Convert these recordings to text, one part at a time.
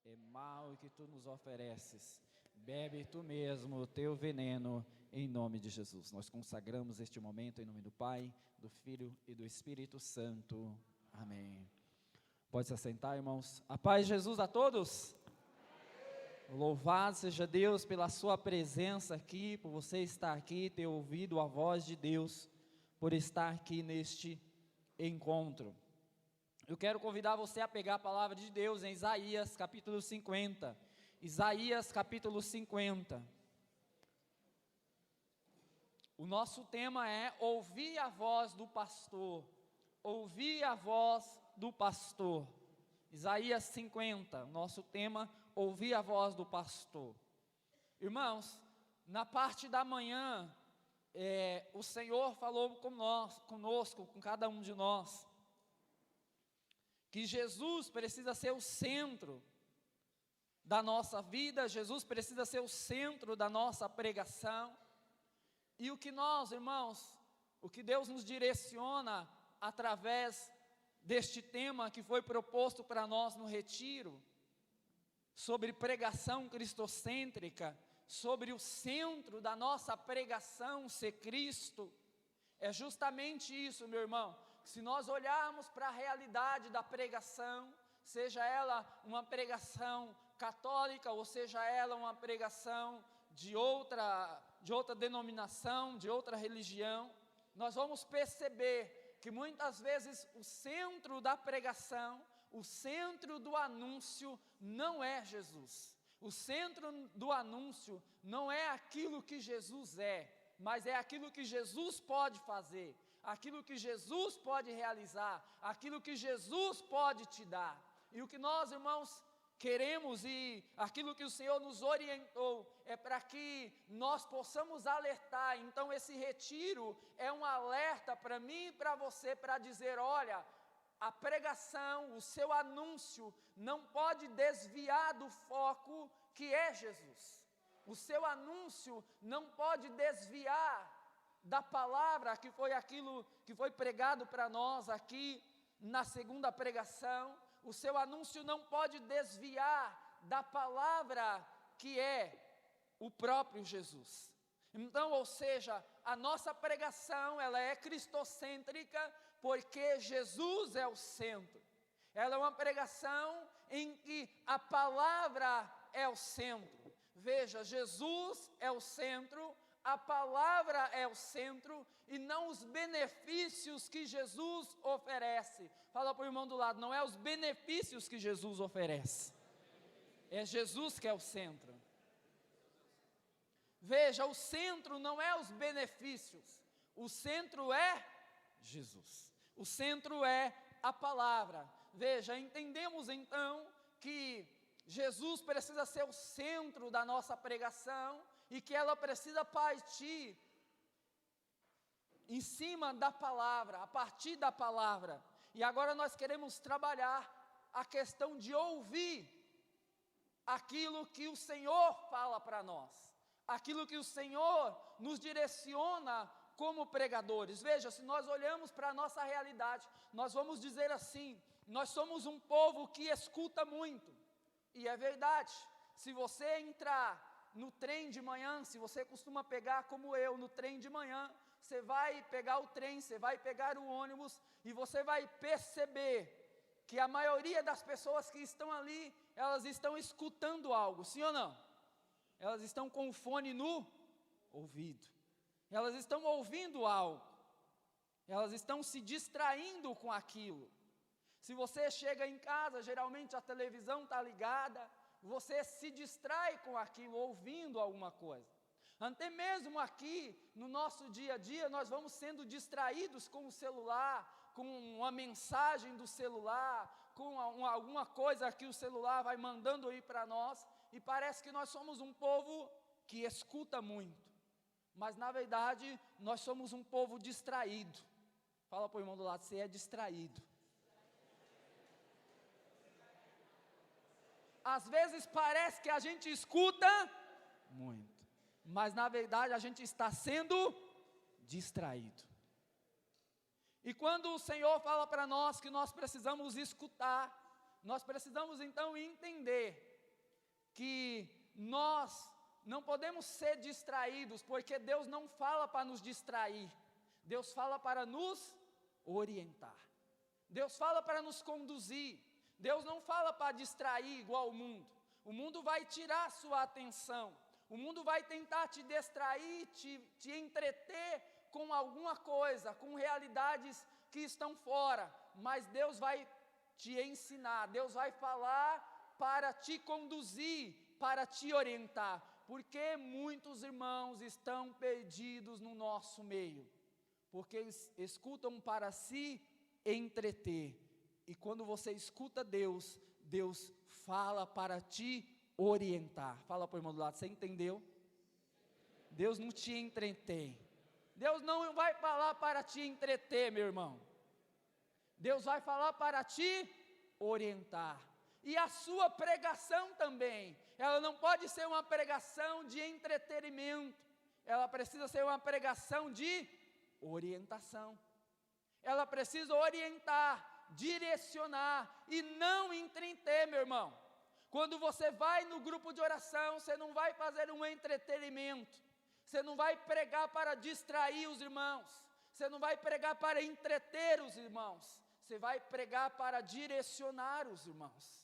é mal que tu nos ofereces. Bebe tu mesmo o teu veneno, em nome de Jesus. Nós consagramos este momento em nome do Pai, do Filho e do Espírito Santo. Amém. Pode se assentar, irmãos. A paz de Jesus a todos. Louvado seja Deus pela sua presença aqui, por você estar aqui, ter ouvido a voz de Deus, por estar aqui neste encontro. Eu quero convidar você a pegar a palavra de Deus em Isaías capítulo 50. Isaías capítulo 50. O nosso tema é ouvir a voz do pastor. Ouvir a voz do pastor. Isaías 50, nosso tema, ouvir a voz do pastor. Irmãos, na parte da manhã, o Senhor falou conosco, com cada um de nós, que Jesus precisa ser o centro da nossa vida, Jesus precisa ser o centro da nossa pregação, e o que nós, irmãos, o que Deus nos direciona através deste tema que foi proposto para nós no retiro, sobre pregação cristocêntrica, sobre o centro da nossa pregação ser Cristo, é justamente isso, meu irmão. Se nós olharmos para a realidade da pregação, seja ela uma pregação católica, ou seja ela uma pregação de outra denominação, de outra religião, nós vamos perceber que muitas vezes o centro da pregação, o centro do anúncio não é Jesus. O centro do anúncio não é aquilo que Jesus é, mas é aquilo que Jesus pode fazer, aquilo que Jesus pode realizar, aquilo que Jesus pode te dar. E o que nós, irmãos, queremos e aquilo que o Senhor nos orientou é para que nós possamos alertar. Então esse retiro é um alerta para mim e para você, para dizer, olha, a pregação, o seu anúncio não pode desviar do foco que é Jesus. O seu anúncio não pode desviar da palavra, que foi aquilo que foi pregado para nós aqui na segunda pregação. O seu anúncio não pode desviar da palavra que é o próprio Jesus. Então, ou seja, a nossa pregação, ela é cristocêntrica, porque Jesus é o centro. Ela é uma pregação em que a palavra é o centro. Veja, Jesus é o centro, a palavra é o centro e não os benefícios que Jesus oferece. Fala para o irmão do lado, não é os benefícios que Jesus oferece, é Jesus que é o centro. Veja, o centro não é os benefícios, o centro é Jesus, o centro é a palavra. Veja, entendemos então que Jesus precisa ser o centro da nossa pregação e que ela precisa partir em cima da palavra, a partir da palavra. E agora nós queremos trabalhar a questão de ouvir aquilo que o Senhor fala para nós, aquilo que o Senhor nos direciona como pregadores. Veja, se nós olhamos para a nossa realidade, nós vamos dizer assim, nós somos um povo que escuta muito, e é verdade. Se você entrar no trem de manhã, se você costuma pegar como eu, no trem de manhã, você vai pegar o trem, você vai pegar o ônibus, e você vai perceber que a maioria das pessoas que estão ali, elas estão escutando algo, sim ou não? Elas estão com o fone no ouvido, elas estão ouvindo algo, elas estão se distraindo com aquilo. Se você chega em casa, geralmente a televisão está ligada, você se distrai com aquilo, ouvindo alguma coisa. Até mesmo aqui, no nosso dia a dia, nós vamos sendo distraídos com o celular, com uma mensagem do celular, com alguma coisa que o celular vai mandando aí para nós, e parece que nós somos um povo que escuta muito, mas na verdade, nós somos um povo distraído. Fala para o irmão do lado, você é distraído. Às vezes parece que a gente escuta muito, mas na verdade a gente está sendo distraído. E quando o Senhor fala para nós que nós precisamos escutar, nós precisamos então entender que nós não podemos ser distraídos, porque Deus não fala para nos distrair, Deus fala para nos orientar, Deus fala para nos conduzir, Deus não fala para distrair igual o mundo vai tirar sua atenção, o mundo vai tentar te distrair, te entreter com alguma coisa, com realidades que estão fora, mas Deus vai te ensinar, Deus vai falar para te conduzir, para te orientar, porque muitos irmãos estão perdidos no nosso meio, porque eles escutam para se entreter, e quando você escuta Deus, Deus fala para te orientar. Fala para o irmão do lado, você entendeu? Deus não te entretém, Deus não vai falar para te entreter, meu irmão, Deus vai falar para te orientar. E a sua pregação também, ela não pode ser uma pregação de entretenimento, ela precisa ser uma pregação de orientação, ela precisa orientar, direcionar e não entreter, meu irmão. Quando você vai no grupo de oração, você não vai fazer um entretenimento, você não vai pregar para distrair os irmãos, você não vai pregar para entreter os irmãos, você vai pregar para direcionar os irmãos.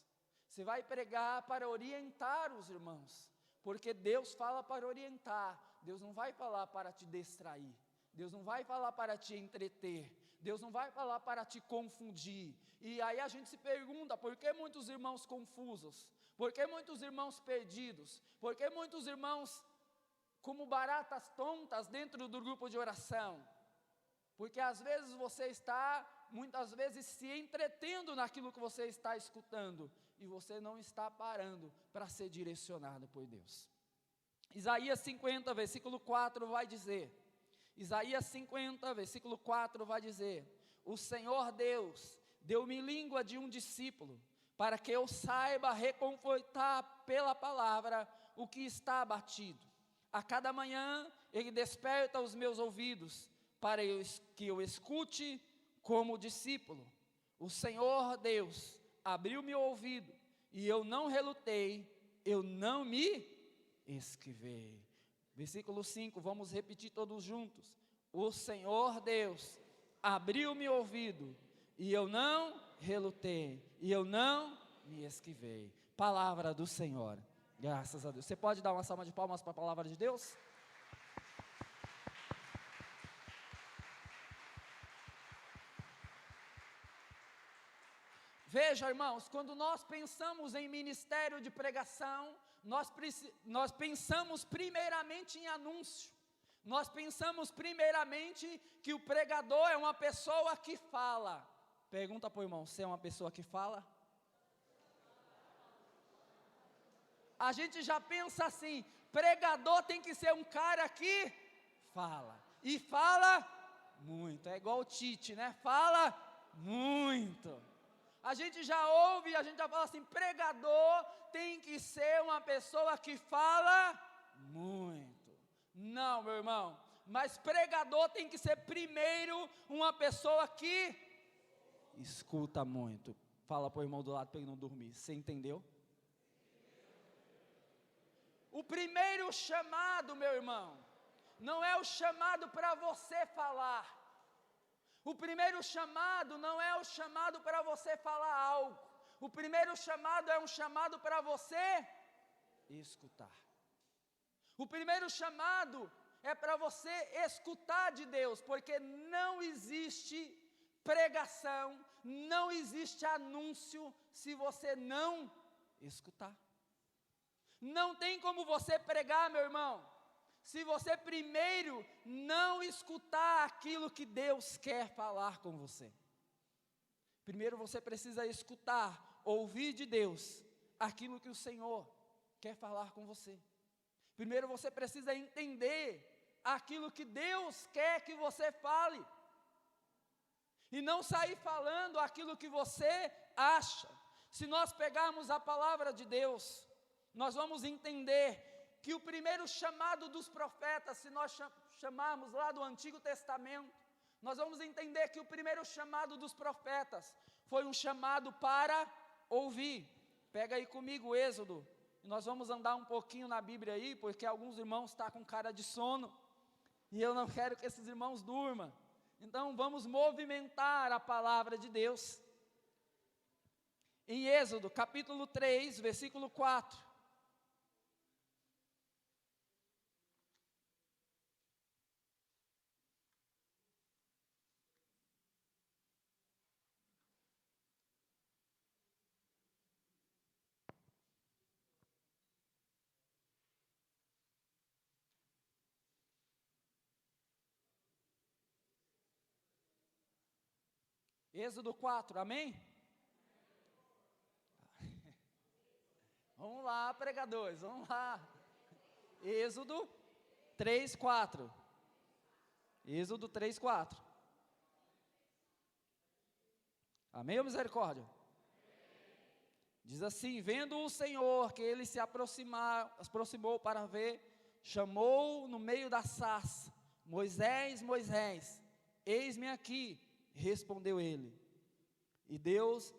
Você vai pregar para orientar os irmãos, porque Deus fala para orientar, Deus não vai falar para te distrair, Deus não vai falar para te entreter, Deus não vai falar para te confundir. E aí a gente se pergunta, por que muitos irmãos confusos? Por que muitos irmãos perdidos? Por que muitos irmãos como baratas tontas dentro do grupo de oração? Porque às vezes você está, muitas vezes, se entretendo naquilo que você está escutando, e você não está parando para ser direcionado por Deus. Isaías 50, versículo 4 vai dizer, Isaías 50, versículo 4 vai dizer, o Senhor Deus deu-me língua de um discípulo, para que eu saiba reconfortar pela palavra o que está abatido. A cada manhã Ele desperta os meus ouvidos, para que eu escute como discípulo. O Senhor Deus abriu meu ouvido, e eu não relutei, eu não me esquivei. Versículo 5, vamos repetir todos juntos. O Senhor Deus abriu meu ouvido, e eu não relutei, e eu não me esquivei. Palavra do Senhor, graças a Deus. Você pode dar uma salva de palmas para a palavra de Deus? Veja, irmãos, quando nós pensamos em ministério de pregação, nós pensamos primeiramente em anúncio, nós pensamos primeiramente que o pregador é uma pessoa que fala. Pergunta para o irmão, você é uma pessoa que fala? A gente já pensa assim, pregador tem que ser um cara que fala, e fala muito, é igual o Tite, né? Fala muito. A gente já ouve, a gente já fala assim, pregador tem que ser uma pessoa que fala muito. Não, meu irmão, mas pregador tem que ser primeiro uma pessoa que escuta muito. Fala para o irmão do lado para ele não dormir, você entendeu? O primeiro chamado, meu irmão, não é o chamado para você falar. O primeiro chamado não é o chamado para você falar algo. O primeiro chamado é um chamado para você escutar. O primeiro chamado é para você escutar de Deus, porque não existe pregação, não existe anúncio se você não escutar. Não tem como você pregar, meu irmão, se você primeiro não escutar aquilo que Deus quer falar com você. Primeiro você precisa escutar, ouvir de Deus aquilo que o Senhor quer falar com você. Primeiro você precisa entender aquilo que Deus quer que você fale, e não sair falando aquilo que você acha. Se nós pegarmos a palavra de Deus, nós vamos entender que o primeiro chamado dos profetas, se nós chamarmos lá do Antigo Testamento, nós vamos entender que o primeiro chamado dos profetas foi um chamado para ouvir. Pega aí comigo Êxodo. Nós vamos andar um pouquinho na Bíblia aí, porque alguns irmãos estão com cara de sono, e eu não quero que esses irmãos durmam. Então vamos movimentar a palavra de Deus. Em Êxodo, capítulo 3, versículo 4. Êxodo 4, amém? Vamos lá, pregadores, vamos lá. Êxodo 3, 4. Êxodo 3, 4. Amém ou misericórdia? Diz assim: vendo o Senhor que ele se aproximou para ver, chamou no meio da sarça: Moisés, Moisés, eis-me aqui, respondeu ele. E Deus,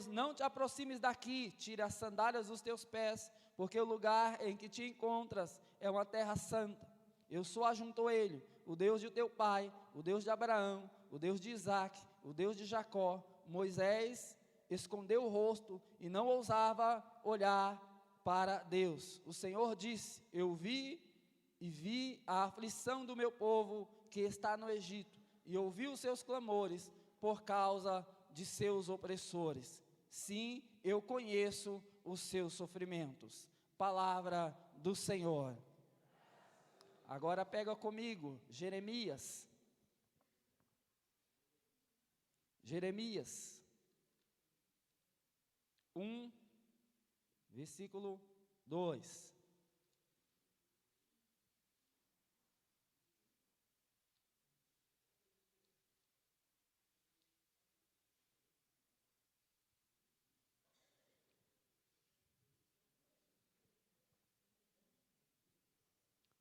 não te aproximes daqui, tira as sandálias dos teus pés, porque o lugar em que te encontras é uma terra santa. Eu sou ajuntou ele, o Deus de teu pai, o Deus de Abraão, o Deus de Isaque, o Deus de Jacó. Moisés escondeu o rosto e não ousava olhar para Deus. O Senhor disse: eu vi a aflição do meu povo que está no Egito, e ouvi os seus clamores por causa de seus opressores. Sim, eu conheço os seus sofrimentos. Palavra do Senhor. Agora pega comigo Jeremias. Jeremias 1, versículo 2.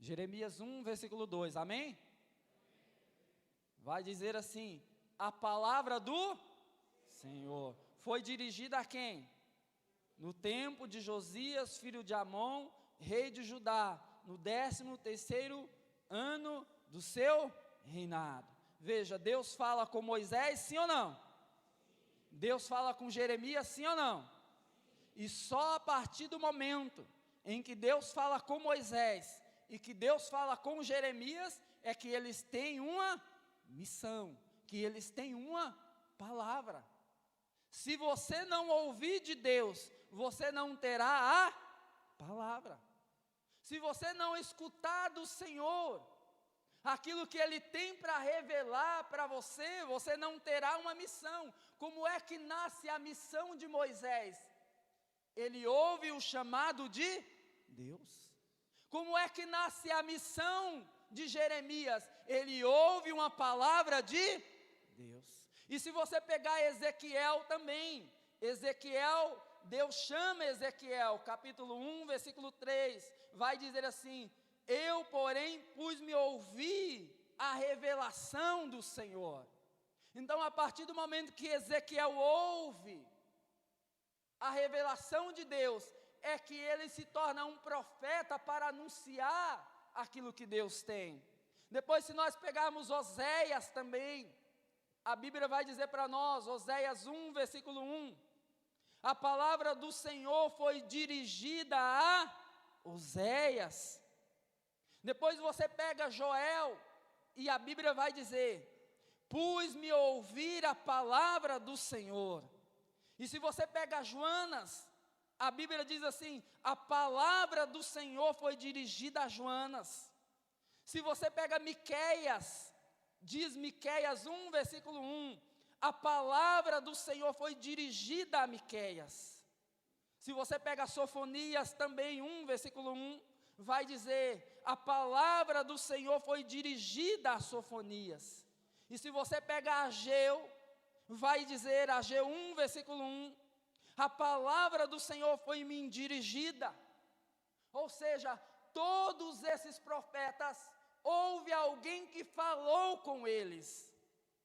Jeremias 1, versículo 2, amém? Vai dizer assim: a palavra do Senhor foi dirigida a quem? No tempo de Josias, filho de Amon, rei de Judá, no 13º ano do seu reinado. Veja, Deus fala com Moisés, sim ou não? Deus fala com Jeremias, sim ou não? E só a partir do momento em que Deus fala com Moisés e que Deus fala com Jeremias, é que eles têm uma missão, que eles têm uma palavra. Se você não ouvir de Deus, você não terá a palavra. Se você não escutar do Senhor aquilo que Ele tem para revelar para você, você não terá uma missão. Como é que nasce a missão de Moisés? Ele ouve o chamado de Deus. Como é que nasce a missão de Jeremias? Ele ouve uma palavra de Deus. E se você pegar Ezequiel também, Deus chama Ezequiel, capítulo 1, versículo 3, vai dizer assim: eu, porém, pus-me ouvir a revelação do Senhor. Então, a partir do momento que Ezequiel ouve a revelação de Deus, é que ele se torna um profeta para anunciar aquilo que Deus tem. Depois, se nós pegarmos Oséias também, a Bíblia vai dizer para nós, Oséias 1, versículo 1, a palavra do Senhor foi dirigida a Oséias. Depois você pega Joel, e a Bíblia vai dizer: pus-me ouvir a palavra do Senhor. E se você pega Joanas, a Bíblia diz assim: a palavra do Senhor foi dirigida a Joanas. Se você pega Miqueias, diz Miqueias 1, versículo 1, a palavra do Senhor foi dirigida a Miqueias. Se você pega Sofonias também 1, versículo 1, vai dizer: a palavra do Senhor foi dirigida a Sofonias. E se você pega Ageu, vai dizer, Ageu 1, versículo 1, a palavra do Senhor foi me dirigida. Ou seja, todos esses profetas, houve alguém que falou com eles,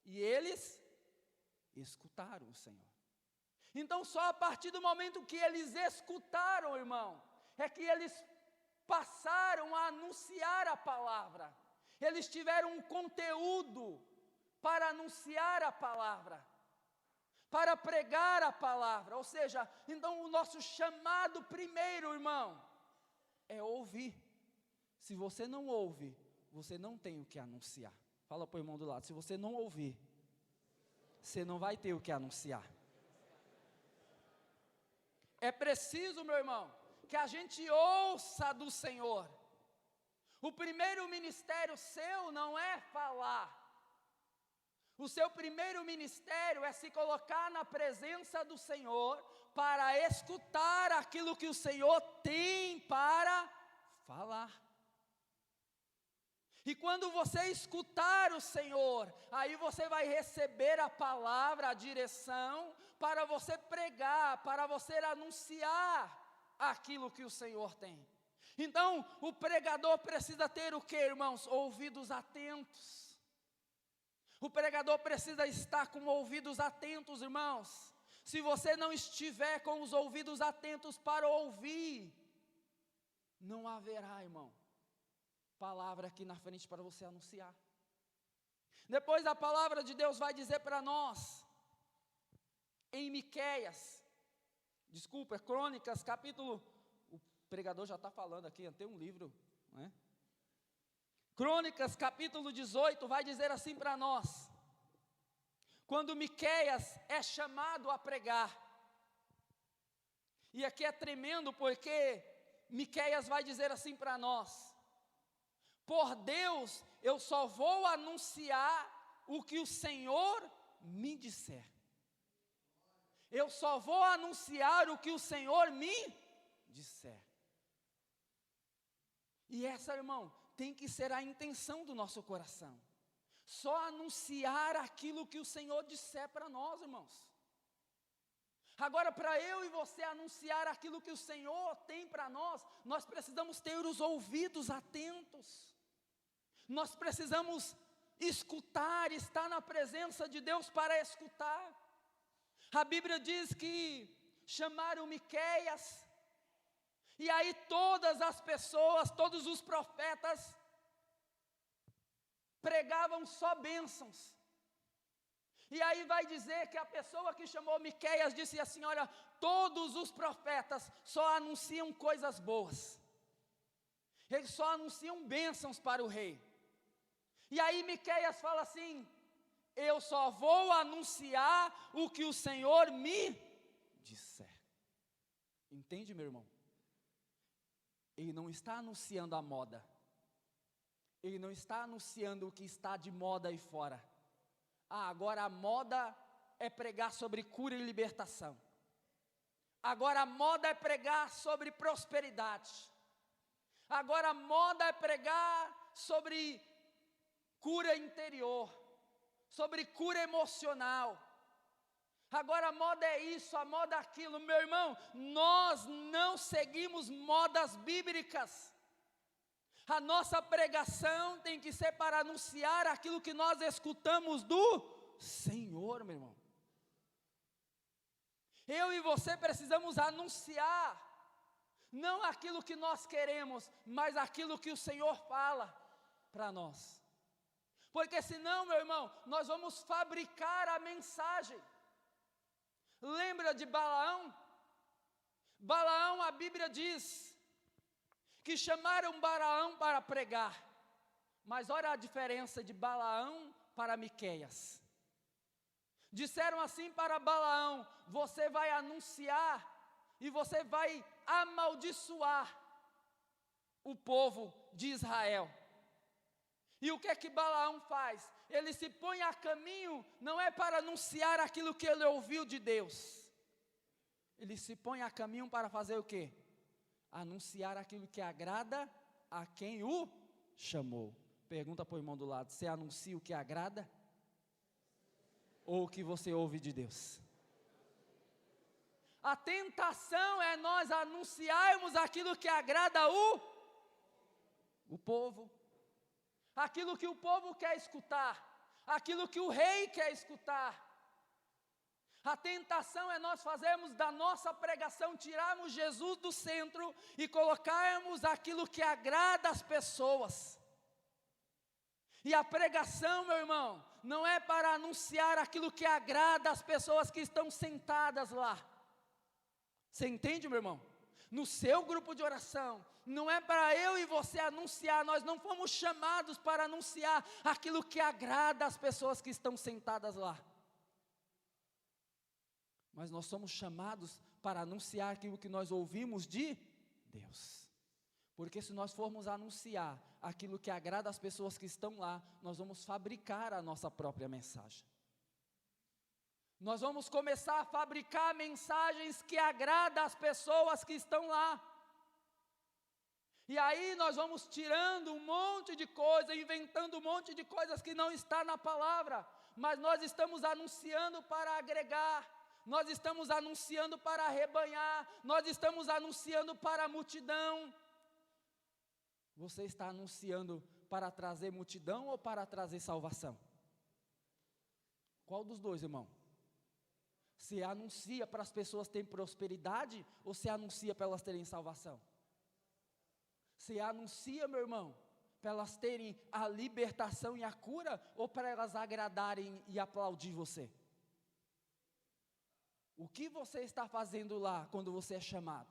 e eles escutaram o Senhor. Então só a partir do momento que eles escutaram, irmão, é que eles passaram a anunciar a palavra. Eles tiveram um conteúdo para anunciar a palavra, para pregar a palavra. Ou seja, então o nosso chamado primeiro, irmão, é ouvir. Se você não ouve, você não tem o que anunciar. Fala para o irmão do lado, se você não ouvir, você não vai ter o que anunciar. É preciso, meu irmão, que a gente ouça do Senhor. O primeiro ministério seu não é falar. O seu primeiro ministério é se colocar na presença do Senhor para escutar aquilo que o Senhor tem para falar. E quando você escutar o Senhor, aí você vai receber a palavra, a direção, para você pregar, para você anunciar aquilo que o Senhor tem. Então, o pregador precisa ter o que, irmãos? Ouvidos atentos. O pregador precisa estar com ouvidos atentos, irmãos. Se você não estiver com os ouvidos atentos para ouvir, não haverá, irmão, palavra aqui na frente para você anunciar. Depois a palavra de Deus vai dizer para nós, em Miqueias, Crônicas, capítulo, o pregador já está falando aqui, tem um livro, né? Crônicas, capítulo 18, vai dizer assim para nós, quando Miqueias é chamado a pregar, e aqui é tremendo porque Miqueias vai dizer assim para nós, por Deus, eu só vou anunciar o que o Senhor me disser. Eu só vou anunciar o que o Senhor me disser. E essa, irmão, tem que ser a intenção do nosso coração. Só anunciar aquilo que o Senhor disser para nós, irmãos. Agora, para eu e você anunciar aquilo que o Senhor tem para nós, nós precisamos ter os ouvidos atentos. Nós precisamos escutar, estar na presença de Deus para escutar. A Bíblia diz que chamaram Miqueias, e aí todas as pessoas, todos os profetas, pregavam só bênçãos. E aí vai dizer que a pessoa que chamou Miqueias disse assim, olha, todos os profetas só anunciam coisas boas. Eles só anunciam bênçãos para o rei. E aí Miqueias fala assim, eu só vou anunciar o que o Senhor me disser. Entende, meu irmão? Ele não está anunciando a moda. Ele não está anunciando o que está de moda aí fora. Agora a moda é pregar sobre cura e libertação. Agora a moda é pregar sobre prosperidade. Agora a moda é pregar sobre cura interior, sobre cura emocional. Agora a moda é isso, a moda é aquilo. Meu irmão, nós não seguimos modas bíblicas. A nossa pregação tem que ser para anunciar aquilo que nós escutamos do Senhor, meu irmão. Eu e você precisamos anunciar, não aquilo que nós queremos, mas aquilo que o Senhor fala para nós. Porque senão, meu irmão, nós vamos fabricar a mensagem. Lembra de Balaão? Balaão, a Bíblia diz que chamaram Balaão para pregar. Mas olha a diferença de Balaão para Miqueias. Disseram assim para Balaão, você vai anunciar e você vai amaldiçoar o povo de Israel. E o que é que Balaão faz? Ele se põe a caminho, não é para anunciar aquilo que ele ouviu de Deus. Ele se põe a caminho para fazer o quê? Anunciar aquilo que agrada a quem o chamou. Pergunta para o irmão do lado, você anuncia o que agrada? Ou o que você ouve de Deus? A tentação é nós anunciarmos aquilo que agrada o povo. Aquilo que o povo quer escutar, aquilo que o rei quer escutar. A tentação é nós fazermos da nossa pregação, tirarmos Jesus do centro e colocarmos aquilo que agrada as pessoas. E a pregação, meu irmão, não é para anunciar aquilo que agrada as pessoas que estão sentadas lá. Você entende, meu irmão? No seu grupo de oração, não é para eu e você anunciar, nós não fomos chamados para anunciar aquilo que agrada as pessoas que estão sentadas lá. Mas nós somos chamados para anunciar aquilo que nós ouvimos de Deus. Porque se nós formos anunciar aquilo que agrada as pessoas que estão lá, nós vamos fabricar a nossa própria mensagem. Nós vamos começar a fabricar mensagens que agradam as pessoas que estão lá. E aí nós vamos tirando um monte de coisa, inventando um monte de coisas que não está na palavra, mas nós estamos anunciando para agregar, nós estamos anunciando para arrebanhar, nós estamos anunciando para a multidão. Você está anunciando para trazer multidão ou para trazer salvação? Qual dos dois, irmão? Você anuncia para as pessoas terem prosperidade ou você anuncia para elas terem salvação? Você anuncia, meu irmão, para elas terem a libertação e a cura ou para elas agradarem e aplaudir você? O que você está fazendo lá quando você é chamado?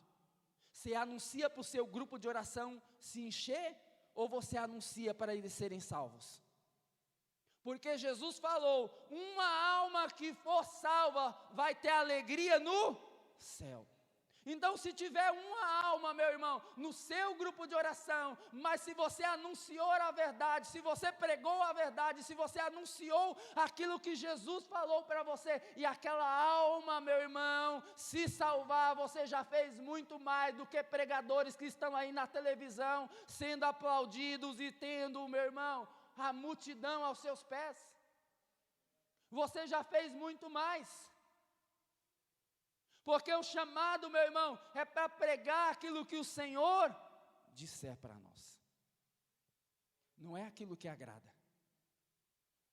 Você anuncia para o seu grupo de oração se encher ou você anuncia para eles serem salvos? Porque Jesus falou, uma alma que for salva vai ter alegria no céu. Então se tiver uma alma, meu irmão, no seu grupo de oração, mas se você anunciou a verdade, se você pregou a verdade, se você anunciou aquilo que Jesus falou para você, e aquela alma, meu irmão, se salvar, você já fez muito mais do que pregadores que estão aí na televisão, sendo aplaudidos e tendo, meu irmão, a multidão aos seus pés. Você já fez muito mais. Porque o chamado, meu irmão, é para pregar aquilo que o Senhor disser para nós. Não é aquilo que agrada.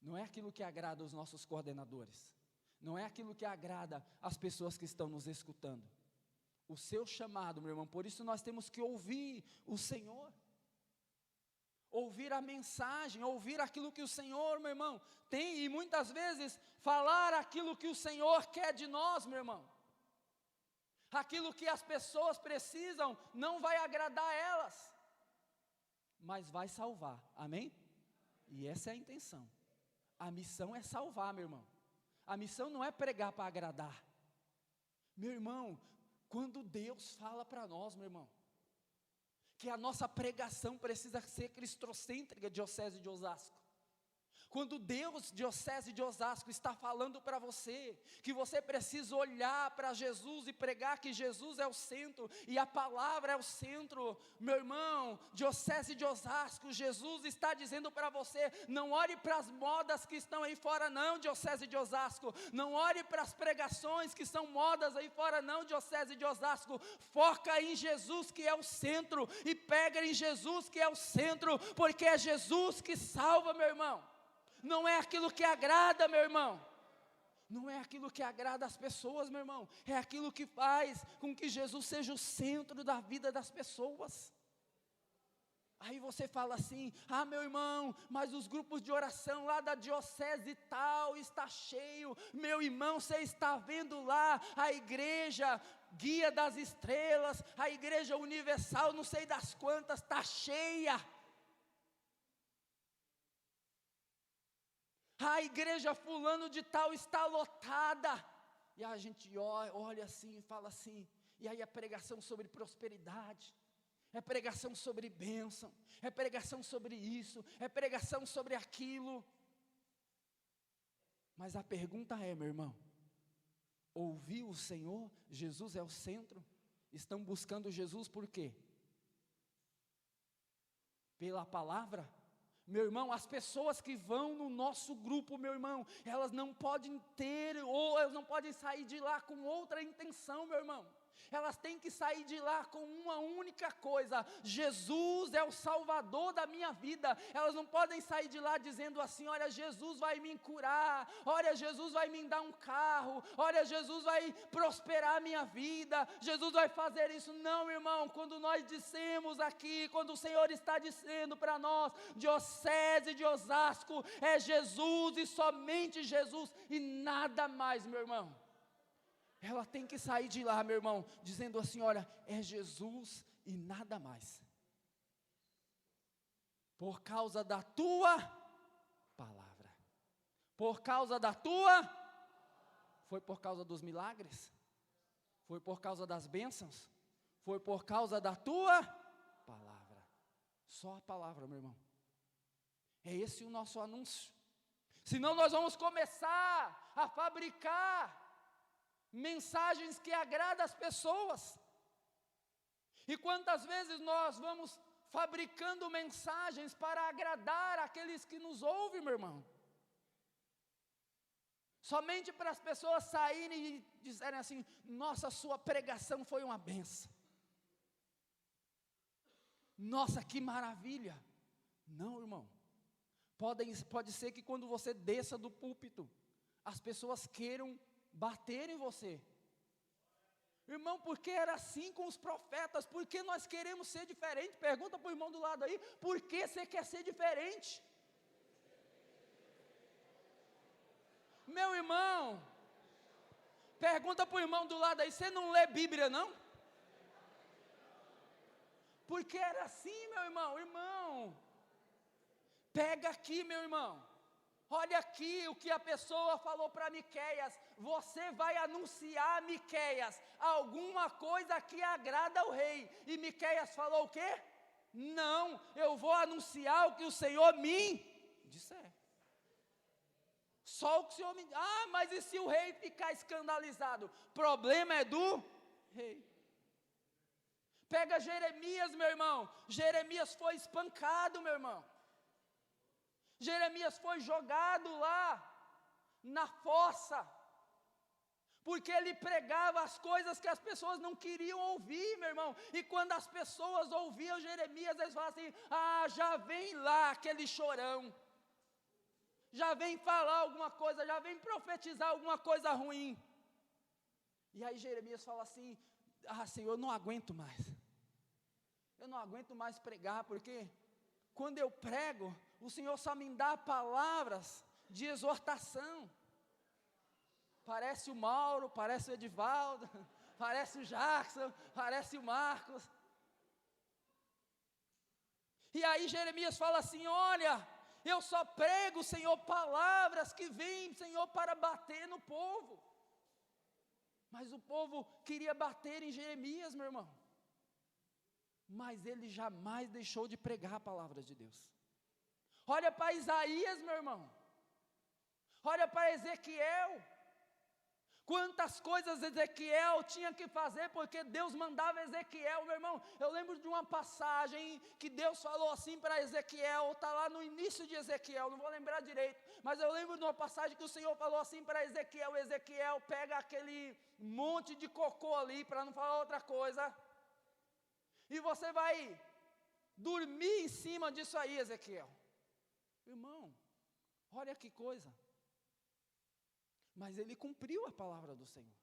Não é aquilo que agrada os nossos coordenadores. Não é aquilo que agrada as pessoas que estão nos escutando. O seu chamado, meu irmão, por isso nós temos que ouvir o Senhor. Ouvir a mensagem, ouvir aquilo que o Senhor, meu irmão, tem. E muitas vezes falar aquilo que o Senhor quer de nós, meu irmão. Aquilo que as pessoas precisam não vai agradar elas, mas vai salvar, amém? E essa é a intenção. A missão é salvar, meu irmão. A missão não é pregar para agradar. Meu irmão, quando Deus fala para nós, meu irmão, que a nossa pregação precisa ser cristocêntrica, Diocese de Osasco. Quando Deus, Diocese de Osasco, está falando para você, que você precisa olhar para Jesus e pregar que Jesus é o centro, e a palavra é o centro, meu irmão, Diocese de Osasco, Jesus está dizendo para você, não olhe para as modas que estão aí fora não, Diocese de Osasco, não olhe para as pregações que são modas aí fora não, Diocese de Osasco, foca em Jesus que é o centro, e pega em Jesus que é o centro, porque é Jesus que salva, meu irmão. Não é aquilo que agrada, meu irmão. Não é aquilo que agrada as pessoas, meu irmão. É aquilo que faz com que Jesus seja o centro da vida das pessoas. Aí você fala assim, meu irmão, mas os grupos de oração lá da diocese tal está cheio. Meu irmão, você está vendo lá a igreja Guia das Estrelas, a igreja universal, não sei das quantas, está cheia. A igreja fulano de tal está lotada. E a gente olha assim e fala assim. E aí é pregação sobre prosperidade. É pregação sobre bênção. É pregação sobre isso. É pregação sobre aquilo. Mas a pergunta é, meu irmão. Ouviu o Senhor? Jesus é o centro? Estão buscando Jesus por quê? Pela palavra? Meu irmão, as pessoas que vão no nosso grupo, meu irmão, elas não podem ter, ou elas não podem sair de lá com outra intenção, meu irmão. Elas têm que sair de lá com uma única coisa: Jesus é o Salvador da minha vida. Elas não podem sair de lá dizendo assim: olha, Jesus vai me curar, olha, Jesus vai me dar um carro, olha, Jesus vai prosperar a minha vida, Jesus vai fazer isso. Não, irmão, quando nós dissemos aqui, quando o Senhor está dizendo para nós, Diocese de Osasco, é Jesus e somente Jesus e nada mais, meu irmão. Ela tem que sair de lá, meu irmão, dizendo assim: olha, é Jesus e nada mais. Por causa da tua palavra. Por causa da tua. Foi por causa dos milagres? Foi por causa das bênçãos? Foi por causa da tua palavra. Só a palavra, meu irmão. É esse o nosso anúncio. Senão nós vamos começar a fabricar mensagens que agradam as pessoas. E quantas vezes nós vamos fabricando mensagens para agradar aqueles que nos ouvem, meu irmão? Somente para as pessoas saírem e dizerem assim: nossa, sua pregação foi uma benção. Nossa, que maravilha. Não, irmão. Pode ser que quando você desça do púlpito, as pessoas queiram bater em você. Irmão, por que era assim com os profetas? Por que nós queremos ser diferente? Pergunta para o irmão do lado aí: por que você quer ser diferente? Meu irmão, pergunta para o irmão do lado aí: você não lê Bíblia não? Porque era assim, meu irmão. Irmão, pega aqui, meu irmão. Olha aqui o que a pessoa falou para Miqueias: você vai anunciar, Miqueias, alguma coisa que agrada ao rei. E Miqueias falou o quê? Não, eu vou anunciar o que o Senhor me disser. Só o que o Senhor me... Ah, mas e se o rei ficar escandalizado? Problema é do rei. Pega Jeremias, meu irmão. Jeremias foi espancado, meu irmão. Jeremias foi jogado lá na fossa, porque ele pregava as coisas que as pessoas não queriam ouvir, meu irmão. E quando as pessoas ouviam Jeremias, eles falavam assim: ah, já vem lá aquele chorão, já vem falar alguma coisa, já vem profetizar alguma coisa ruim. E aí Jeremias fala assim: ah, Senhor, eu não aguento mais. Eu não aguento mais pregar, porque quando eu prego, o Senhor só me dá palavras de exortação. Parece o Mauro, parece o Edivaldo, parece o Jackson, parece o Marcos. E aí Jeremias fala assim: olha, eu só prego, Senhor, palavras que vêm, Senhor, para bater no povo. Mas o povo queria bater em Jeremias, meu irmão. Mas ele jamais deixou de pregar a palavra de Deus. Olha para Isaías, meu irmão. Olha para Ezequiel. Quantas coisas Ezequiel tinha que fazer, porque Deus mandava Ezequiel, meu irmão. Eu lembro de uma passagem que Deus falou assim para Ezequiel, está lá no início de Ezequiel, não vou lembrar direito, mas eu lembro de uma passagem que o Senhor falou assim para Ezequiel: Ezequiel, pega aquele monte de cocô ali, para não falar outra coisa, e você vai dormir em cima disso aí, Ezequiel. Irmão, olha que coisa. Mas ele cumpriu a palavra do Senhor.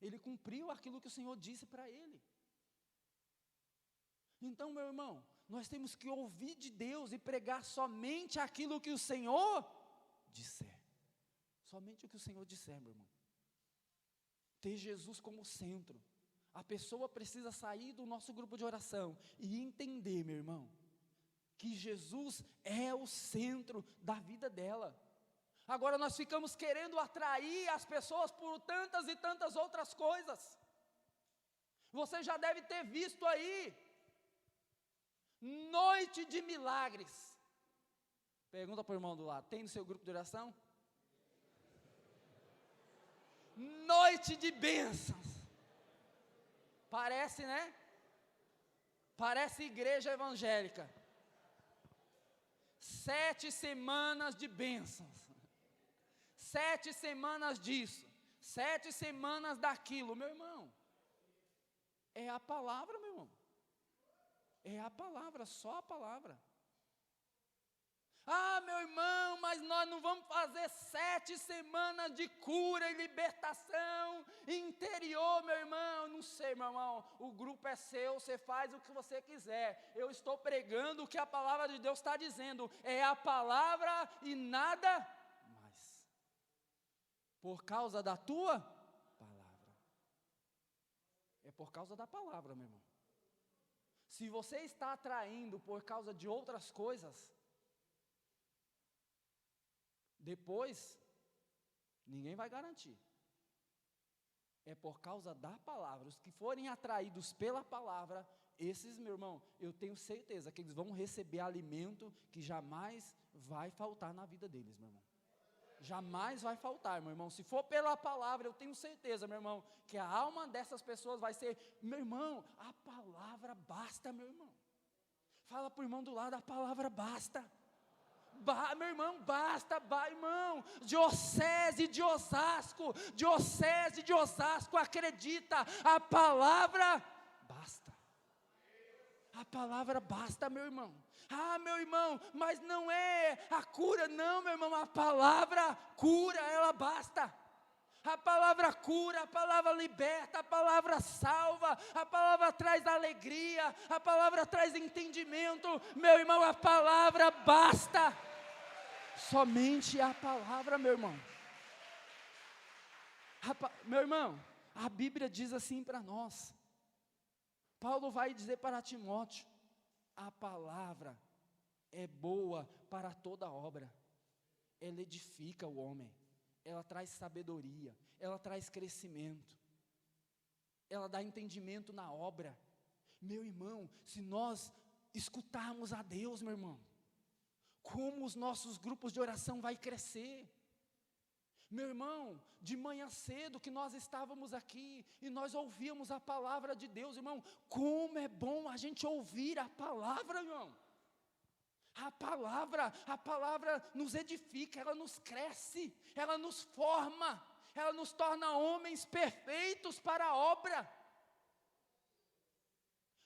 Ele cumpriu aquilo que o Senhor disse para ele. Então, meu irmão, nós temos que ouvir de Deus e pregar somente aquilo que o Senhor disser. Somente o que o Senhor disser, meu irmão. Ter Jesus como centro. A pessoa precisa sair do nosso grupo de oração e entender, meu irmão, que Jesus é o centro da vida dela. Agora nós ficamos querendo atrair as pessoas por tantas e tantas outras coisas. Você já deve ter visto aí, noite de milagres. Pergunta para o irmão do lado: tem no seu grupo de oração? Noite de bênçãos. Parece, né? Parece igreja evangélica. 7 semanas de bênçãos. 7 semanas disso, 7 semanas daquilo, meu irmão. É a palavra, meu irmão. É a palavra, só a palavra. Ah, meu irmão, mas nós não vamos fazer 7 semanas de cura e libertação interior, meu irmão. Não sei, meu irmão, o grupo é seu, você faz o que você quiser. Eu estou pregando o que a palavra de Deus está dizendo. É a palavra e nada mais. Por causa da tua palavra. É por causa da palavra, meu irmão. Se você está atraindo por causa de outras coisas, depois, ninguém vai garantir. É por causa da palavra. Os que forem atraídos pela palavra, esses, meu irmão, eu tenho certeza que eles vão receber alimento que jamais vai faltar na vida deles, meu irmão. Jamais vai faltar, meu irmão. Se for pela palavra, eu tenho certeza, meu irmão, que a alma dessas pessoas vai ser, meu irmão, a palavra basta, meu irmão. Fala para o irmão do lado, a palavra basta. Meu irmão, basta, irmão. Diocese de Osasco, acredita, a palavra basta. A palavra basta, meu irmão. Ah, meu irmão, mas não é a cura, não, meu irmão. A palavra cura, ela basta. A palavra cura, a palavra liberta, a palavra salva, a palavra traz alegria, a palavra traz entendimento. Meu irmão, a palavra basta. Somente a palavra, meu irmão. Meu irmão, a Bíblia diz assim para nós. Paulo vai dizer para Timóteo: a palavra é boa para toda obra. Ela edifica o homem. Ela traz sabedoria, ela traz crescimento, ela dá entendimento na obra. Meu irmão, se nós escutarmos a Deus, meu irmão, como os nossos grupos de oração vai crescer. Meu irmão, de manhã cedo que nós estávamos aqui e nós ouvíamos a palavra de Deus, irmão, como é bom a gente ouvir a palavra, irmão. A palavra nos edifica, ela nos cresce, ela nos forma, ela nos torna homens perfeitos para a obra.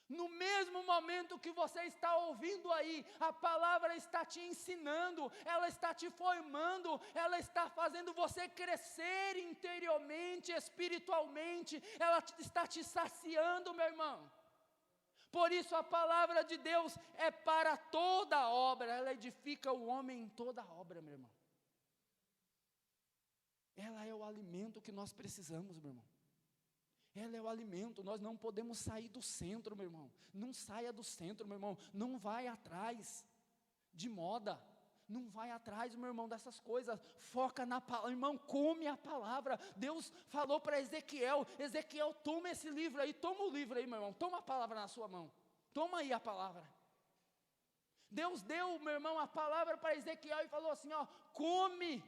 No mesmo momento que você está ouvindo aí, a palavra está te ensinando, ela está te formando, ela está fazendo você crescer interiormente, espiritualmente, ela está te saciando, meu irmão. Por isso a palavra de Deus é para toda a obra, ela edifica o homem em toda a obra, meu irmão. Ela é o alimento que nós precisamos, meu irmão. Ela é o alimento, nós não podemos sair do centro, meu irmão. Não saia do centro, meu irmão. Não vai atrás de moda. Não vai atrás, meu irmão, dessas coisas. Foca na palavra, irmão, come a palavra. Deus falou para Ezequiel: Ezequiel, toma esse livro aí. Toma o livro aí, meu irmão. Toma a palavra na sua mão. Toma aí a palavra. Deus deu, meu irmão, a palavra para Ezequiel e falou assim, ó: come.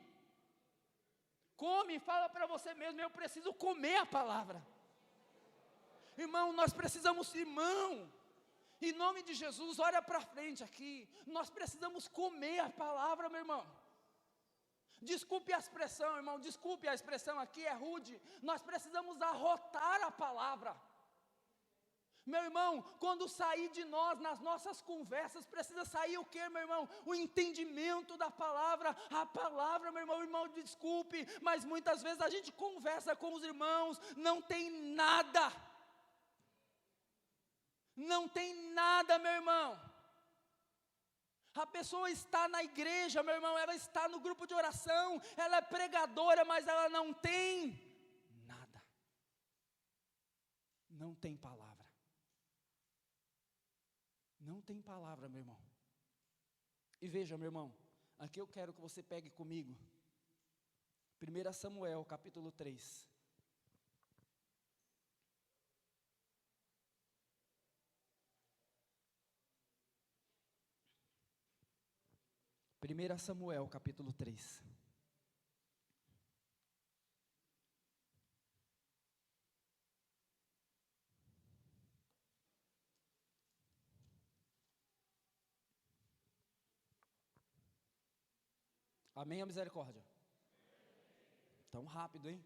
Come, fala para você mesmo: eu preciso comer a palavra. Irmão, nós precisamos, irmão, em nome de Jesus, olha para frente aqui. Nós precisamos comer a palavra, meu irmão. Desculpe a expressão, irmão, desculpe a expressão aqui, é rude. Nós precisamos arrotar a palavra. Meu irmão, quando sair de nós, nas nossas conversas, precisa sair o que, meu irmão? O entendimento da palavra, a palavra, meu irmão, desculpe, mas muitas vezes a gente conversa com os irmãos, não tem nada. Não tem nada, meu irmão. A pessoa está na igreja, meu irmão, ela está no grupo de oração, ela é pregadora, mas ela não tem nada. Não tem palavra. Não tem palavra, meu irmão. E veja, meu irmão, aqui eu quero que você pegue comigo 1 Samuel, capítulo 3. Primeira Samuel, capítulo 3. Amém, a misericórdia? Tão rápido, hein?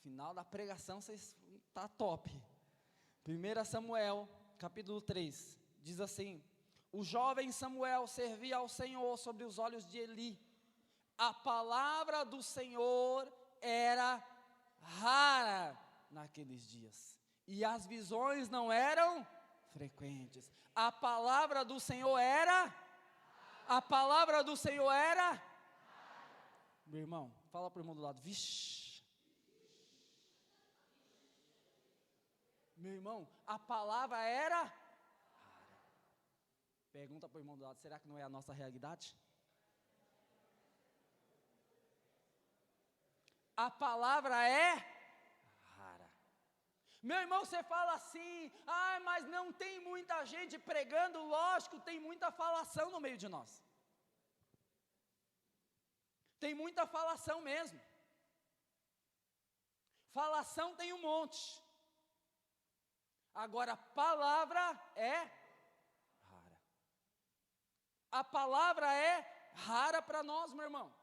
Final da pregação, vocês tá top. 1 Samuel, capítulo 3, diz assim: o jovem Samuel servia ao Senhor sobre os olhos de Eli. A palavra do Senhor era rara naqueles dias, e as visões não eram frequentes. A palavra do Senhor era? A palavra do Senhor era? Meu irmão, fala para o irmão do lado, vixe. Meu irmão, a palavra era rara. Pergunta para o irmão do lado, será que não é a nossa realidade? A palavra é rara. Meu irmão, você fala assim, mas não tem muita gente pregando, lógico, tem muita falação no meio de nós. Tem muita falação mesmo. Falação tem um monte. Agora, a palavra é rara. A palavra é rara para nós, meu irmão.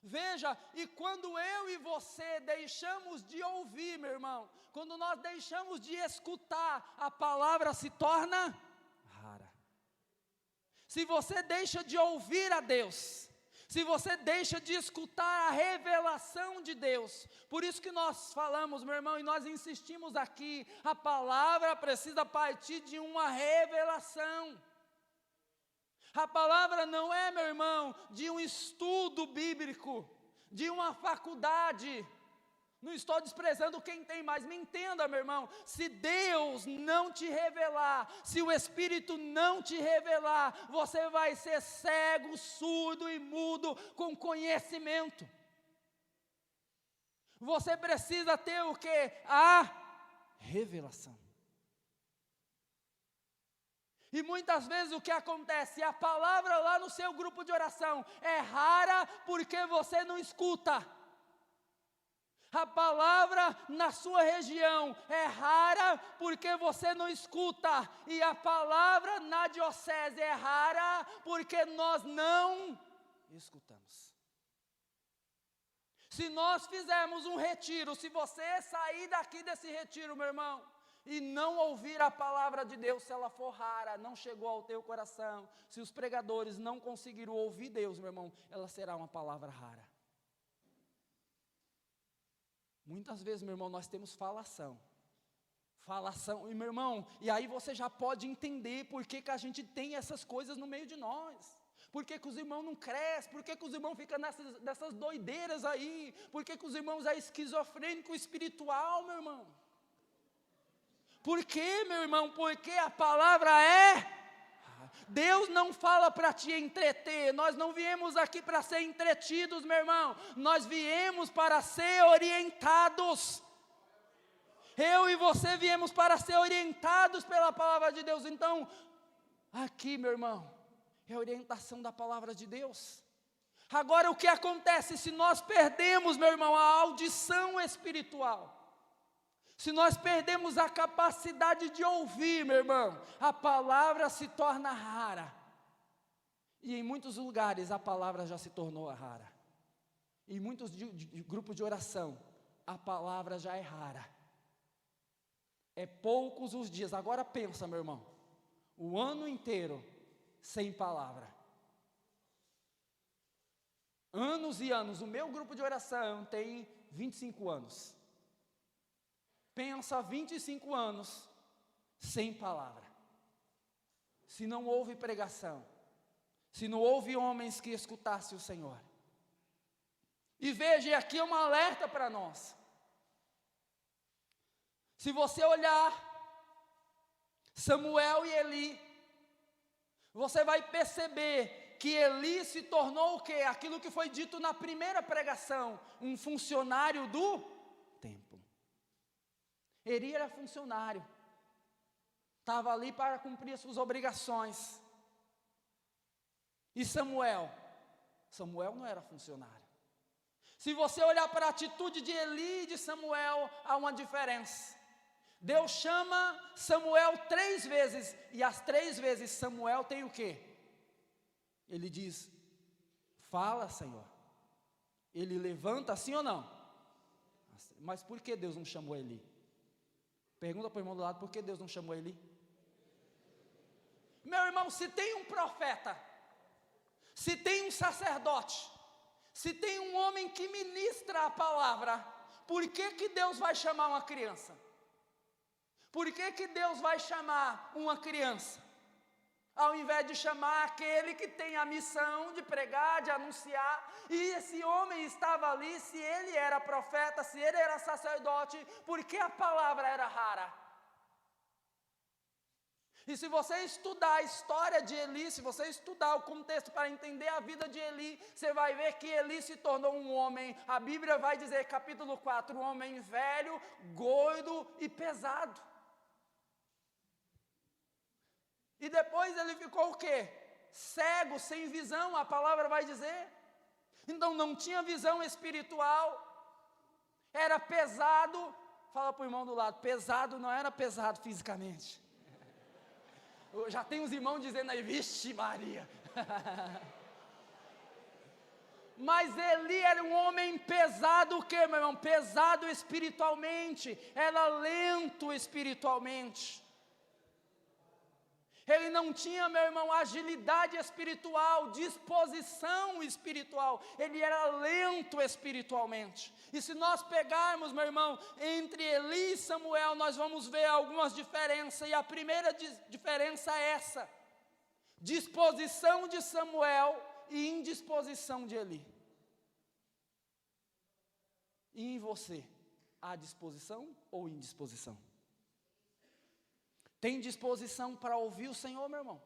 Veja, e quando eu e você deixamos de ouvir, meu irmão, quando nós deixamos de escutar, a palavra se torna rara. Se você deixa de ouvir a Deus, se você deixa de escutar a revelação de Deus, por isso que nós falamos, meu irmão, e nós insistimos aqui, a palavra precisa partir de uma revelação. A palavra não é, meu irmão, de um estudo bíblico, de uma faculdade. Não estou desprezando quem tem, mas me entenda, meu irmão, se Deus não te revelar, se o Espírito não te revelar, você vai ser cego, surdo e mudo com conhecimento. Você precisa ter o quê? A revelação. E muitas vezes o que acontece? A palavra lá no seu grupo de oração é rara porque você não escuta. A palavra na sua região é rara porque você não escuta. E a palavra na diocese é rara porque nós não escutamos. Se nós fizermos um retiro, se você sair daqui desse retiro, meu irmão, e não ouvir a palavra de Deus, se ela for rara, não chegou ao teu coração, se os pregadores não conseguiram ouvir Deus, meu irmão, ela será uma palavra rara. Muitas vezes, meu irmão, nós temos falação, e meu irmão, e aí você já pode entender por que a gente tem essas coisas no meio de nós. Por que os irmãos não crescem? Por que os irmãos ficam nessas doideiras aí? Por que os irmãos é esquizofrênico espiritual, meu irmão? Por quê, meu irmão? Porque a palavra é... Deus não fala para te entreter, nós não viemos aqui para ser entretidos, meu irmão, nós viemos para ser orientados. Eu e você viemos para ser orientados pela palavra de Deus. Então, aqui, meu irmão, é a orientação da palavra de Deus. Agora, o que acontece se nós perdemos, meu irmão, a audição espiritual? Se nós perdemos a capacidade de ouvir, meu irmão, a palavra se torna rara. E em muitos lugares a palavra já se tornou rara. Em muitos grupos de oração, a palavra já é rara. É poucos os dias. Agora pensa, meu irmão, o ano inteiro sem palavra. Anos e anos. O meu grupo de oração tem 25 anos. Pensa 25 anos sem palavra. Se não houve pregação, se não houve homens que escutassem o Senhor. E veja, aqui é um alerta para nós. Se você olhar Samuel e Eli, você vai perceber que Eli se tornou o quê? Aquilo que foi dito na primeira pregação, um funcionário do templo. Eli era funcionário, estava ali para cumprir as suas obrigações. E Samuel não era funcionário. Se você olhar para a atitude de Eli e de Samuel, há uma diferença. Deus chama Samuel 3 vezes, e as 3 vezes Samuel tem o quê? Ele diz, fala, Senhor. Ele levanta, sim ou não? Mas por que Deus não chamou Eli? Pergunta para o irmão do lado, por que Deus não chamou Eli? Meu irmão, se tem um profeta, se tem um sacerdote, se tem um homem que ministra a palavra, por que Deus vai chamar uma criança? Por que Deus vai chamar uma criança? Ao invés de chamar aquele que tem a missão de pregar, de anunciar, e esse homem estava ali, se ele era profeta, se ele era sacerdote, porque a palavra era rara. E se você estudar a história de Eli, se você estudar o contexto para entender a vida de Eli, você vai ver que Eli se tornou um homem, a Bíblia vai dizer, capítulo 4, um homem velho, gordo e pesado. E depois ele ficou o quê? Cego, sem visão, a palavra vai dizer. Então não tinha visão espiritual, era pesado. Fala para o irmão do lado, pesado não era pesado fisicamente. Já tem os irmãos dizendo aí, vixe Maria. Mas Eli era um homem pesado o quê, meu irmão? Pesado espiritualmente, era lento espiritualmente. Ele não tinha, meu irmão, agilidade espiritual, disposição espiritual. Ele era lento espiritualmente. E se nós pegarmos, meu irmão, entre Eli e Samuel, nós vamos ver algumas diferenças. E a primeira diferença é essa: disposição de Samuel e indisposição de Eli. E em você, há disposição ou indisposição? Tem disposição para ouvir o Senhor, meu irmão?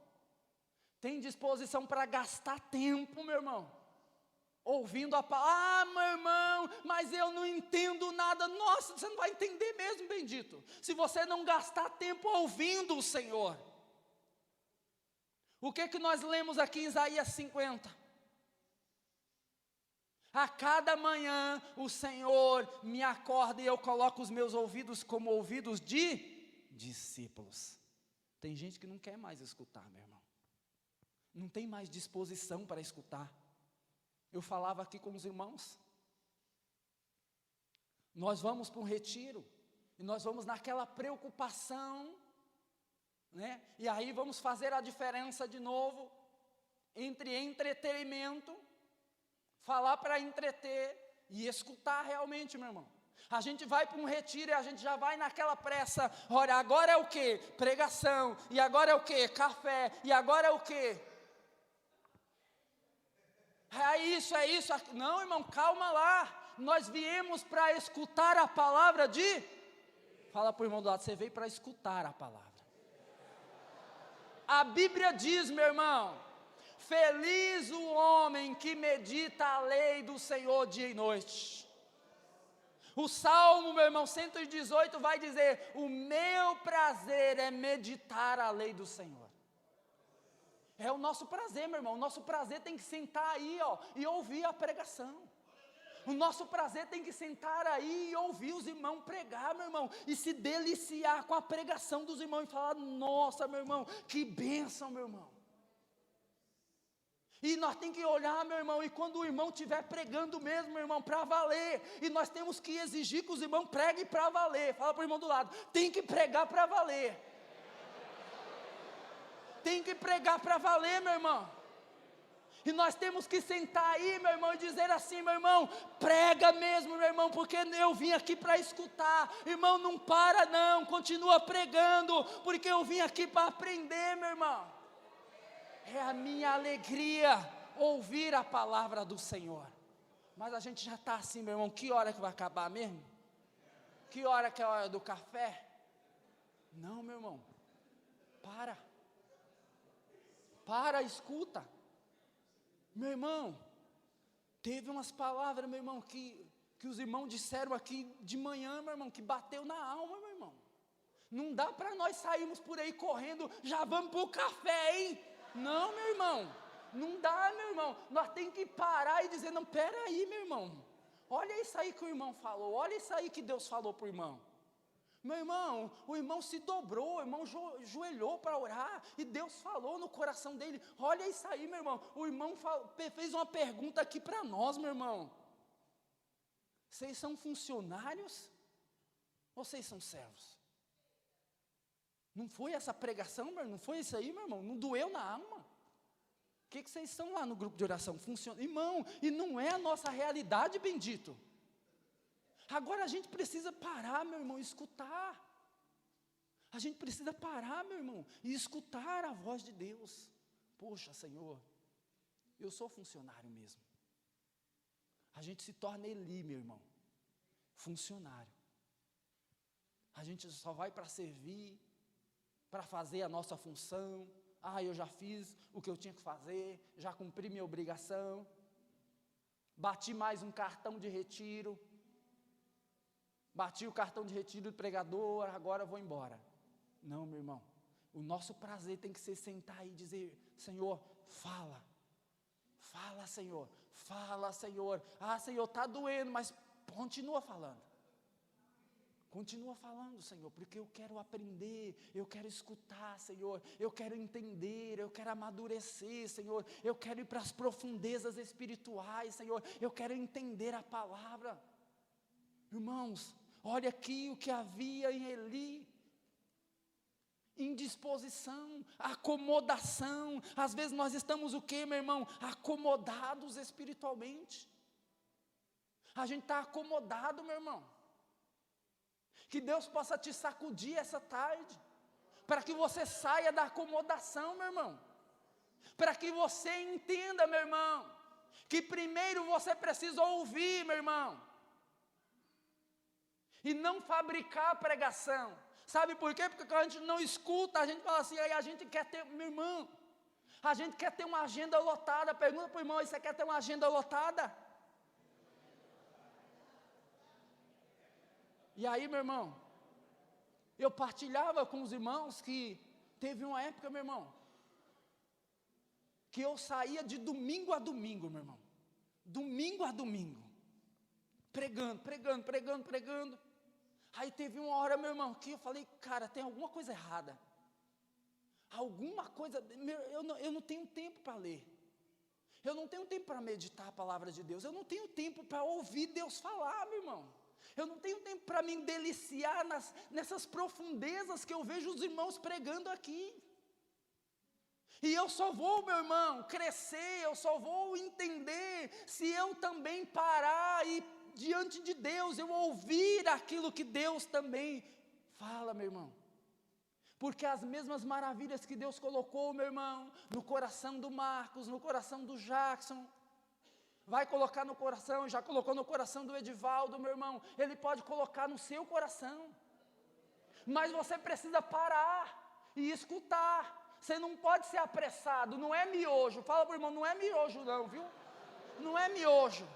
Tem disposição para gastar tempo, meu irmão? Ouvindo a palavra, meu irmão, mas eu não entendo nada. Nossa, você não vai entender mesmo, bendito, se você não gastar tempo ouvindo o Senhor. O que nós lemos aqui em Isaías 50? A cada manhã o Senhor me acorda e eu coloco os meus ouvidos como ouvidos de discípulos. Tem gente que não quer mais escutar, meu irmão. Não tem mais disposição para escutar. Eu falava aqui com os irmãos. Nós vamos para um retiro e nós vamos naquela preocupação, né? E aí vamos fazer a diferença de novo entre entretenimento, falar para entreter e escutar realmente, meu irmão. A gente vai para um retiro e a gente já vai naquela pressa. Olha, agora é o quê? Pregação. E agora é o quê? Café. E agora é o quê? É isso. Não, irmão, calma lá. Nós viemos para escutar a palavra de... Fala para o irmão do lado, você veio para escutar a palavra. A Bíblia diz, meu irmão, feliz o homem que medita a lei do Senhor dia e noite. O Salmo, meu irmão, 118 vai dizer, o meu prazer é meditar a lei do Senhor. É o nosso prazer, meu irmão, o nosso prazer tem que sentar aí, ó, e ouvir a pregação. O nosso prazer tem que sentar aí e ouvir os irmãos pregar, meu irmão, e se deliciar com a pregação dos irmãos e falar, nossa, meu irmão, que bênção, meu irmão. E nós temos que olhar, meu irmão, e quando o irmão estiver pregando mesmo, meu irmão, para valer, e nós temos que exigir que os irmãos preguem para valer. Fala para o irmão do lado, tem que pregar para valer. Tem que pregar para valer, meu irmão. E nós temos que sentar aí, meu irmão, e dizer assim, meu irmão, prega mesmo, meu irmão, porque eu vim aqui para escutar. Irmão, não para não, continua pregando, porque eu vim aqui para aprender, meu irmão. É a minha alegria ouvir a palavra do Senhor. Mas a gente já está assim, meu irmão, que hora que vai acabar mesmo? Que hora que é a hora do café? Não, meu irmão, para, escuta. Meu irmão, teve umas palavras, meu irmão, que os irmãos disseram aqui de manhã, meu irmão, que bateu na alma, meu irmão. Não dá para nós sairmos por aí correndo, já vamos para o café, hein? Não, meu irmão, não dá, meu irmão. Nós temos que parar e dizer, não, pera aí, meu irmão. Olha isso aí que o irmão falou, olha isso aí que Deus falou para o irmão. Meu irmão, o irmão se dobrou, o irmão joelhou para orar, e Deus falou no coração dele, olha isso aí, meu irmão. O irmão fez uma pergunta aqui para nós, meu irmão. Vocês são funcionários ou vocês são servos? Não foi essa pregação, meu irmão? Não foi isso aí, meu irmão? Não doeu na alma? O que vocês estão lá no grupo de oração? Funciona, irmão, e não é a nossa realidade, bendito. Agora a gente precisa parar, meu irmão, e escutar. A gente precisa parar, meu irmão, e escutar a voz de Deus. Poxa, Senhor, eu sou funcionário mesmo. A gente se torna Eli, meu irmão, funcionário. A gente só vai para servir, para fazer a nossa função. Eu já fiz o que eu tinha que fazer, já cumpri minha obrigação, bati mais um cartão de retiro, bati o cartão de retiro do pregador, agora eu vou embora. Não, meu irmão, o nosso prazer tem que ser sentar aí e dizer: Senhor, fala, Senhor, fala, Senhor. Senhor, está doendo, mas continua falando. Continua falando, Senhor, porque eu quero aprender, eu quero escutar, Senhor, eu quero entender, eu quero amadurecer, Senhor, eu quero ir para as profundezas espirituais, Senhor, eu quero entender a palavra. Irmãos, olha aqui o que havia em Eli: indisposição, acomodação. Às vezes nós estamos o quê, meu irmão? Acomodados espiritualmente. A gente está acomodado, meu irmão. Que Deus possa te sacudir essa tarde, para que você saia da acomodação, meu irmão, para que você entenda, meu irmão, que primeiro você precisa ouvir, meu irmão, e não fabricar pregação. Sabe por quê? Porque quando a gente não escuta, a gente fala assim, aí a gente quer ter, meu irmão, a gente quer ter uma agenda lotada. Pergunta para o irmão: você quer ter uma agenda lotada? E aí, meu irmão, eu partilhava com os irmãos que teve uma época, meu irmão, que eu saía de domingo a domingo, meu irmão, domingo a domingo, pregando. Aí teve uma hora, meu irmão, que eu falei: cara, tem alguma coisa errada, eu não tenho tempo para ler, eu não tenho tempo para meditar a palavra de Deus, eu não tenho tempo para ouvir Deus falar, meu irmão. Eu não tenho tempo para me deliciar nessas profundezas que eu vejo os irmãos pregando aqui. E eu só vou, meu irmão, crescer, eu só vou entender se eu também parar e diante de Deus eu ouvir aquilo que Deus também fala, meu irmão. Porque as mesmas maravilhas que Deus colocou, meu irmão, no coração do Marcos, no coração do Jackson, vai colocar no coração, já colocou no coração do Edivaldo, meu irmão, Ele pode colocar no seu coração. Mas você precisa parar e escutar. Você não pode ser apressado, não é miojo. Fala para o irmão: não é miojo não, viu? Não é miojo.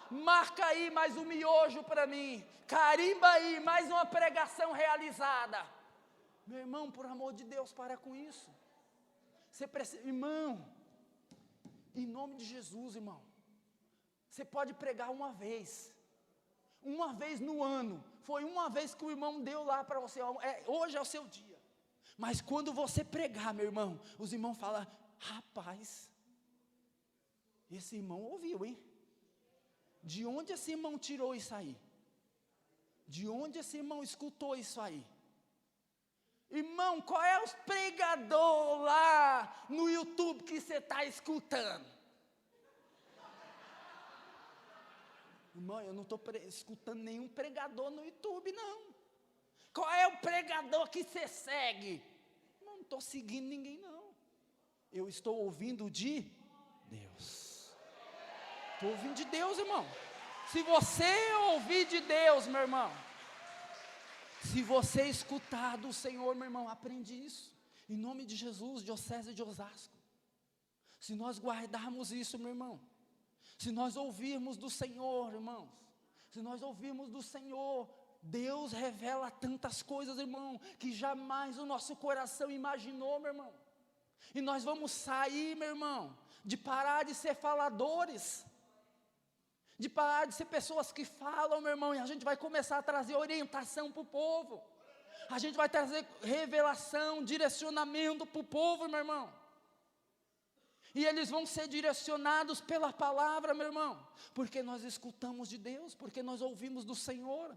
Marca aí mais um miojo para mim. Carimba aí mais uma pregação realizada. Meu irmão, por amor de Deus, para com isso. Você precisa, irmão, em nome de Jesus, irmão, você pode pregar uma vez no ano, foi uma vez que o irmão deu lá para você, hoje é o seu dia, mas quando você pregar, meu irmão, os irmãos falam: rapaz, esse irmão ouviu, hein? De onde esse irmão tirou isso aí? De onde esse irmão escutou isso aí? Irmão, qual é os pregador lá no YouTube que você está escutando? Irmão, eu não estou escutando nenhum pregador no YouTube, não. Qual é o pregador que você segue? Irmão, não estou seguindo ninguém, não. Eu estou ouvindo de Deus. Estou ouvindo de Deus, irmão. Se você ouvir de Deus, meu irmão, se você escutar do Senhor, meu irmão, aprende isso. Em nome de Jesus, Diocese de Osasco. Se nós guardarmos isso, meu irmão, se nós ouvirmos do Senhor, irmãos, se nós ouvirmos do Senhor, Deus revela tantas coisas, irmão, que jamais o nosso coração imaginou, meu irmão. E nós vamos sair, meu irmão, de parar de ser faladores, de parar de ser pessoas que falam, meu irmão, e a gente vai começar a trazer orientação para o povo. A gente vai trazer revelação, direcionamento para o povo, meu irmão. E eles vão ser direcionados pela palavra, meu irmão, porque nós escutamos de Deus, porque nós ouvimos do Senhor.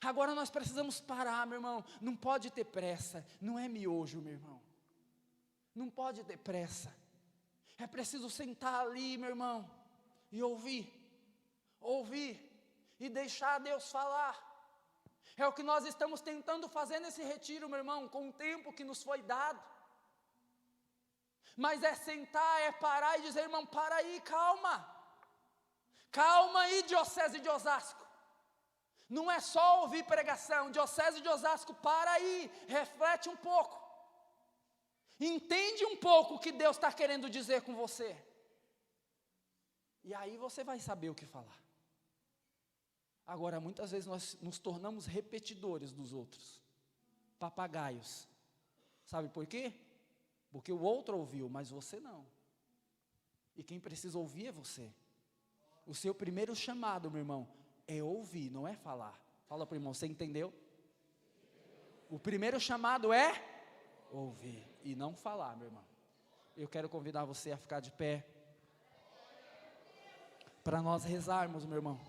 Agora nós precisamos parar, meu irmão, não pode ter pressa, não é miojo, meu irmão, não pode ter pressa, é preciso sentar ali, meu irmão, e ouvir, e deixar Deus falar. É o que nós estamos tentando fazer nesse retiro, meu irmão, com o tempo que nos foi dado. Mas é sentar, é parar e dizer, irmão, para aí, calma aí, diocese de Osasco. Não é só ouvir pregação, diocese de Osasco, para aí, reflete um pouco. Entende um pouco o que Deus está querendo dizer com você. E aí você vai saber o que falar. Agora, muitas vezes nós nos tornamos repetidores dos outros, papagaios. Sabe por quê? Porque o outro ouviu, mas você não. E quem precisa ouvir é você. O seu primeiro chamado, meu irmão, é ouvir, não é falar. Fala para o irmão, você entendeu? O primeiro chamado é ouvir e não falar, meu irmão. Eu quero convidar você a ficar de pé, para nós rezarmos, meu irmão,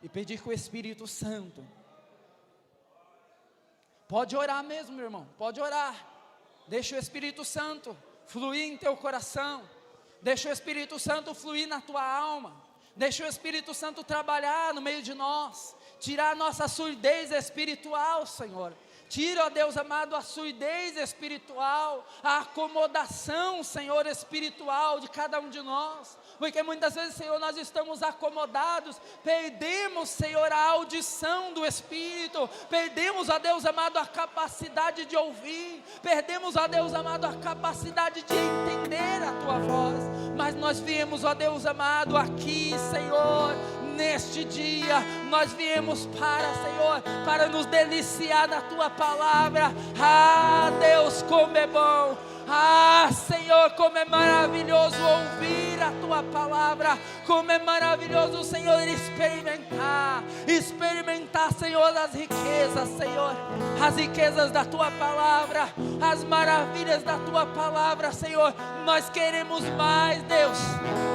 e pedir que o Espírito Santo, pode orar mesmo, meu irmão, pode orar, deixa o Espírito Santo fluir em teu coração, deixa o Espírito Santo fluir na tua alma, deixa o Espírito Santo trabalhar no meio de nós, tirar a nossa surdez espiritual, Senhor. Tira, ó Deus amado, a surdez espiritual, a acomodação, Senhor, espiritual de cada um de nós. Porque muitas vezes, Senhor, nós estamos acomodados, perdemos, Senhor, a audição do Espírito, perdemos, ó Deus amado, a capacidade de ouvir, perdemos, ó Deus amado, a capacidade de entender a Tua voz. Mas nós viemos, ó Deus amado, aqui, Senhor, neste dia, nós viemos Senhor, para nos deliciar na Tua palavra. Ah, Deus, como é bom! Ah, Senhor, como é maravilhoso ouvir a Tua palavra, como é maravilhoso, Senhor, experimentar, Senhor, as riquezas, Senhor, as riquezas da Tua palavra, as maravilhas da Tua palavra, Senhor. Nós queremos mais, Deus,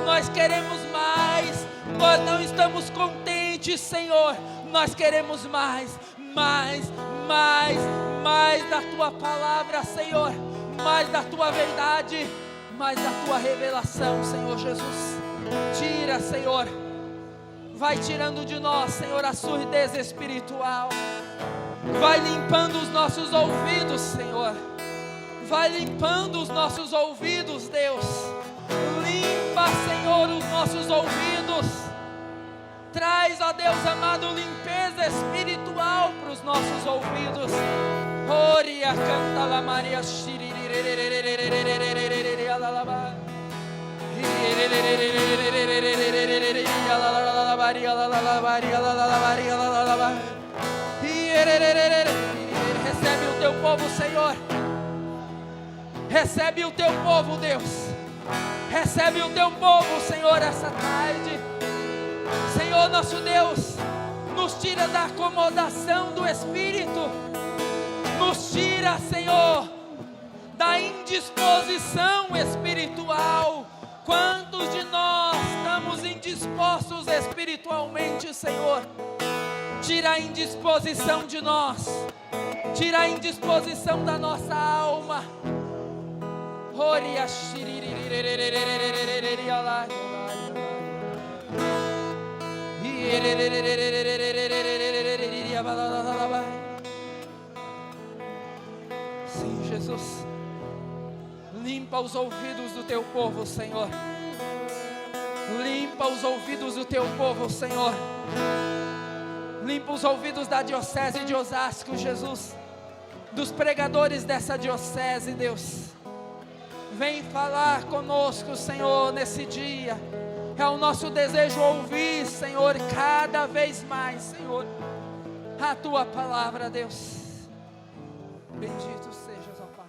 nós queremos mais, nós não estamos contentes, Senhor, nós queremos mais da Tua palavra, Senhor, mais da Tua verdade, mais da Tua revelação, Senhor Jesus. Tira, Senhor, vai tirando de nós, Senhor, a surdez espiritual, vai limpando os nossos ouvidos, Senhor, vai limpando os nossos ouvidos, Deus, limpa, Senhor, os nossos ouvidos, traz, ó Deus amado, limpeza espiritual para os nossos ouvidos. Oria canta la Maria Shiri. Recebe o Teu povo, Senhor. Recebe o Teu povo, Deus. Recebe o Teu povo, Senhor, essa tarde. Senhor nosso Deus, nos tira da acomodação do Espírito. Nos tira, Senhor, da indisposição espiritual. Quantos de nós estamos indispostos espiritualmente, Senhor? Tira a indisposição de nós, tira a indisposição da nossa alma. Sim, Jesus, limpa os ouvidos do Teu povo, Senhor. Limpa os ouvidos do Teu povo, Senhor. Limpa os ouvidos da diocese de Osasco, Jesus, dos pregadores dessa diocese, Deus. Vem falar conosco, Senhor, nesse dia. É o nosso desejo ouvir, Senhor, cada vez mais, Senhor, a Tua palavra, Deus. Bendito sejas, ó Pai.